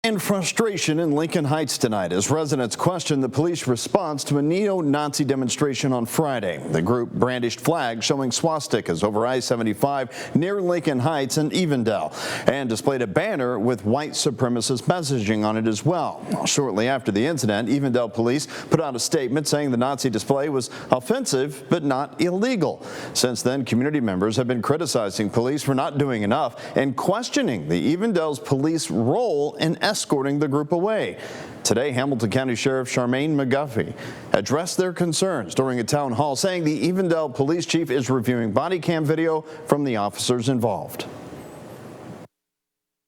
And frustration in Lincoln Heights tonight as residents question the police response to a neo-Nazi demonstration on Friday. The group brandished flags showing swastikas over I-75 near Lincoln Heights and Evendale and displayed a banner with white supremacist messaging on it as well. Shortly after the incident, Evendale police put out a statement saying the Nazi display was offensive but not illegal. Since then, community members have been criticizing police for not doing enough and questioning the Evendale's police role in escorting the group away. Today, Hamilton County Sheriff Charmaine McGuffey addressed their concerns during a town hall, saying the Evendale police chief is reviewing body cam video from the officers involved.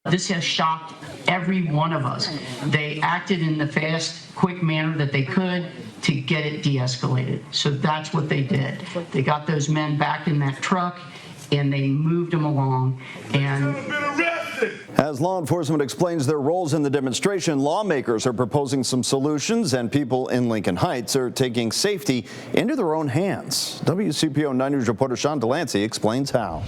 This has shocked every one of us. They acted in the fast, quick manner that they could to get it de-escalated. So that's what they did. They got those men back in that truck and they moved them along. And as law enforcement explains their roles in the demonstration, lawmakers are proposing some solutions, and people in Lincoln Heights are taking safety into their own hands. WCPO 9 News reporter Sean Delancey explains how.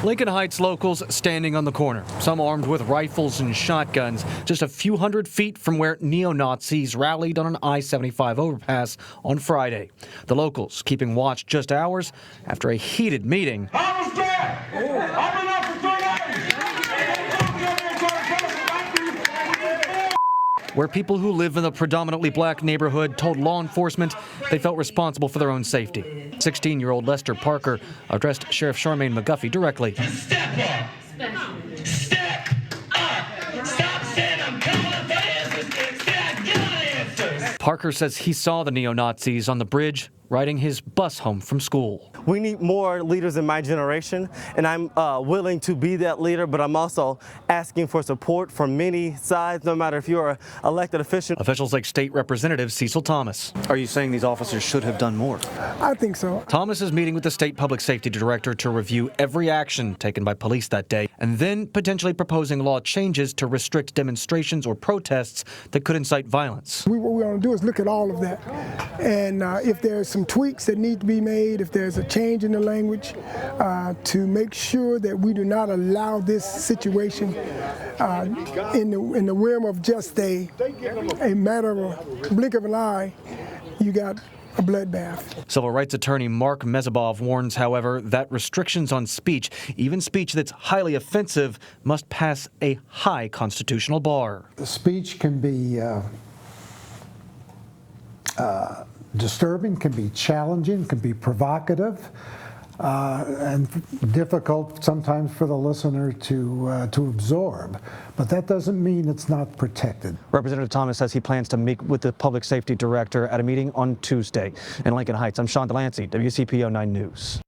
Lincoln Heights locals standing on the corner, some armed with rifles and shotguns, just a few hundred feet from where neo-Nazis rallied on an I-75 overpass on Friday. The locals keeping watch just hours after a heated meeting where people who live in the predominantly black neighborhood told law enforcement they felt responsible for their own safety. 16-year-old Lester Parker addressed Sheriff Charmaine McGuffey directly. Step up! Step up! Stop saying I'm coming up for answers instead I got answers! Parker says he saw the neo-Nazis on the bridge riding his bus home from school. We need more leaders in my generation, and I'm willing to be that leader, but I'm also asking for support from many sides, no matter if you're an elected official. Officials like State Representative Cecil Thomas. Are you saying these officers should have done more? I think so. Thomas is meeting with the state public safety director to review every action taken by police that day, and then potentially proposing law changes to restrict demonstrations or protests that could incite violence. What we want to do is look at all of that, and if there's some tweaks that need to be made, if there's a change in the language, to make sure that we do not allow this situation in the realm of just a matter of a blink of an eye, you got a bloodbath. Civil rights attorney Mark Mezebov warns, however, that restrictions on speech, even speech that's highly offensive, must pass a high constitutional bar. The speech can be disturbing, can be challenging, can be provocative, and difficult sometimes for the listener to absorb. But that doesn't mean it's not protected. Representative Thomas says he plans to meet with the public safety director at a meeting on Tuesday in Lincoln Heights. I'm Sean Delancey, WCPO 9 News.